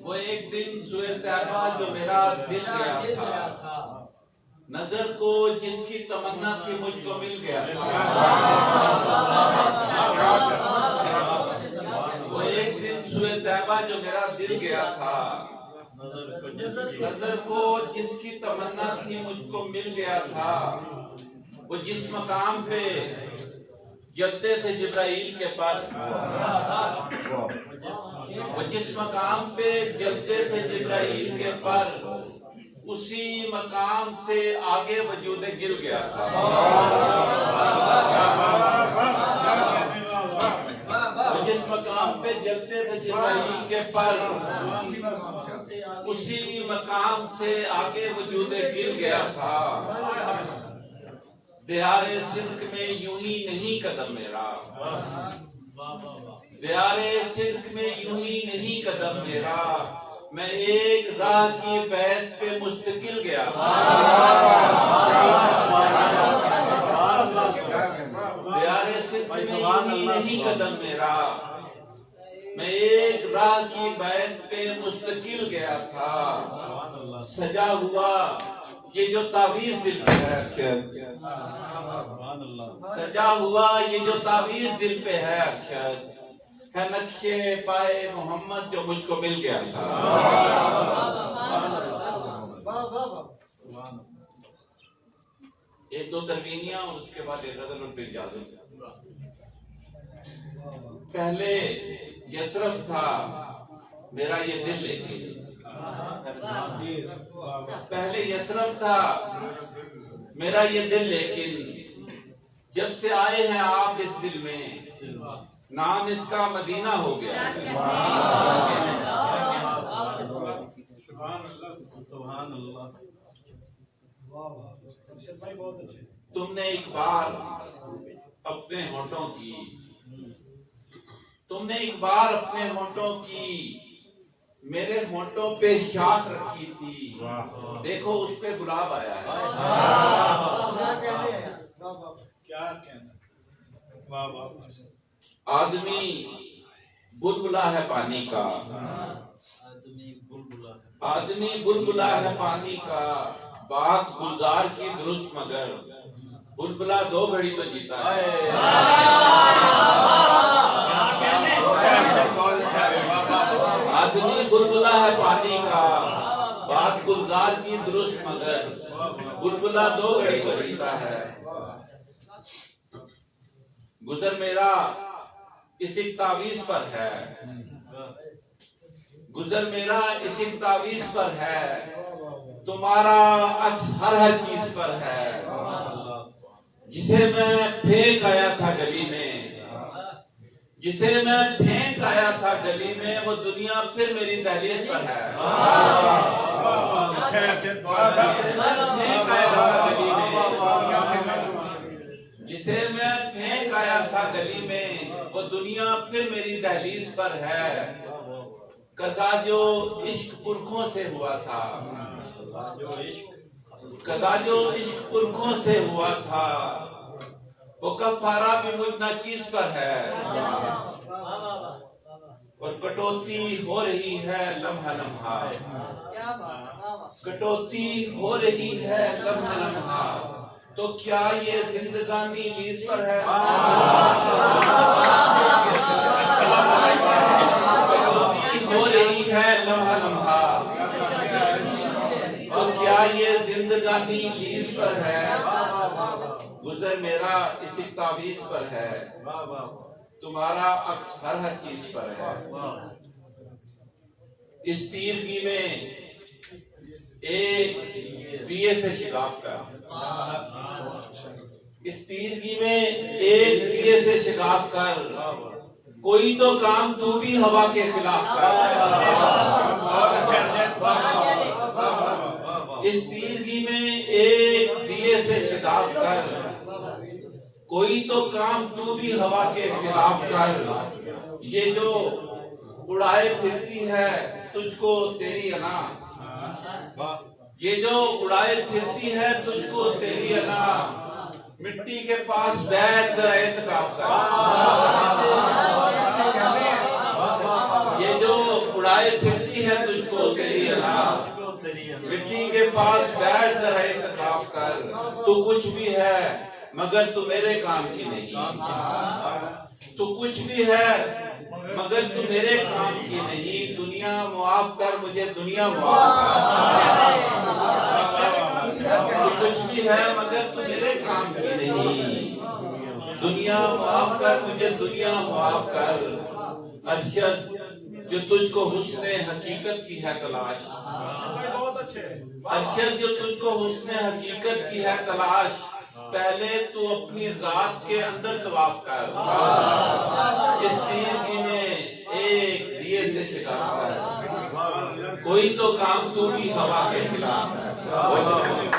وہ ایک دن سوئے طیبہ جو میرا دل گیا تھا، نظر کو جس کی تمنا تھی مجھ کو مل گیا تھا۔ وہ ایک دن سوئے طیبہ جو میرا دل گیا تھا، نظر کو جس کی تمنا تھی مجھ کو مل گیا تھا۔ وہ جس مقام پہ جلتے تھے جبرائیل کے پر، وہ جس مقام پہ جلتے تھے جبرائیل کے پر، اسی مقام سے آگے وجود گر گیا تھا۔ وہ جس مقام پہ جلتے تھے جبرائیل کے پر، اسی مقام سے آگے وجود گر گیا تھا۔ دیار صدق میں یوں ہی نہیں قدم میرا، دیار صدق میں یوں ہی نہیں قدم میرا، میں ایک راہ کی بیت پہ مستقل گیا تھا۔ دیار صدق میں یوں ہی نہیں قدم میرا، میں ایک راہ کی بیت پہ مستقل گیا تھا۔ سجا ہوا یہ جو تعویذ دل پہ ہے، سجا ہوا یہ جو تعویذ دل پہ ہے، ہے نقشے پائے محمد جو مجھ کو مل گیا تھا۔ ایک دو ترمینیاں اور اس کے بعد ایک نظر ان پہ اجازت۔ پہلے یثرب تھا میرا یہ دل، لیکن پہلے یثرب تھا میرا یہ دل، لیکن جب سے آئے ہیں آپ اس دل میں، نام اس کا مدینہ ہو گیا۔ تم نے ایک بار اپنے ہونٹوں کی، تم نے ایک بار اپنے ہونٹوں کی میرے ہونٹوں پہ شاخ رکھی تھی، دیکھو اس پہ گلاب آیا ہے۔ آدمی بلبلا ہے پانی کا، آدمی بلبلا ہے پانی کا، بات گلزار کی درست مگر بلبلا دو گھڑی تو جیتا ہے۔ آدمی بلبلا ہے پانی کا، بات گلزار کی درست مگر بلبلا دو گھڑی تو جیتا ہے۔ گزر میرا اس ایک تعویذ پر ہے، گزر میرا اس ایک تعویذ پر ہے، تمہارا عکس ہر چیز پر ہے۔ جسے میں پھینک آیا تھا گلی میں، جسے میں پھینک آیا تھا گلی میں، وہ دنیا پھر میری دہلیز پر ہے۔ جسے میں پھینک آیا تھا گلی میں، وہ دنیا پھر میری دہلیز پر ہے۔ قضا جو عشق پرکھوں سے ہوا تھا، قضا جو عشق پرکھوں سے ہوا تھا، وہ کفارہ بھی مجھ ناچیز پر ہے۔ اور کٹوتی ہو رہی ہے لمحہ لمحہ، کٹوتی ہو رہی ہے لمحہ لمحہ، تو کیا یہ زندگانی لیز پر ہے؟ کٹوتی ہو رہی ہے لمحہ لمحہ، تو کیا یہ زندگانی لیز پر ہے؟ گزر میرا اسی تعویذ پر ہے، تمہارا عکس ہر چیز پر ہے۔ اس تیرگی میں ایک دیے سے شگاف کر، اس تیرگی میں ایک دیے سے شگاف کر، کوئی تو کام تو بھی ہوا کے خلاف کر۔ اس تیرگی میں ایک دیے سے شگاف کر، کوئی تو کام تو بھی ہوا کے خلاف کر۔ یہ جو اڑائے پھرتی ہے تجھ کو تیری انا، یہ جو اڑائے پھرتی ہے تجھ کو تیری انا، مٹی کے پاس بیٹھ ذرا اعتکاف کر۔ یہ جو اڑائے پھرتی ہے تجھ کو تیری ادا، مٹی کے پاس بیٹھ ذرا اعتکاف کر، تو کچھ بھی ہے مگر تو میرے کام کی نہیں، تو کچھ بھی ہے مگر تو میرے کام کی نہیں، دنیا معاف کر مجھے، دنیا معاف کر، تو کچھ بھی ہے مگر تو میرے کام کی نہیں، دنیا معاف کر مجھے، دنیا معاف کر، ارشد جو تجھ کو حسن حقیقت کی ہے تلاش، ارشد جو تجھ کو حسن حقیقت کی ہے تلاش، پہلے تو اپنی ذات کے اندر طواف کر، اس تیرگی میں ایک دیے سے شکاف کر، کوئی تو کام تو بھی ہوا کے خلاف ہے۔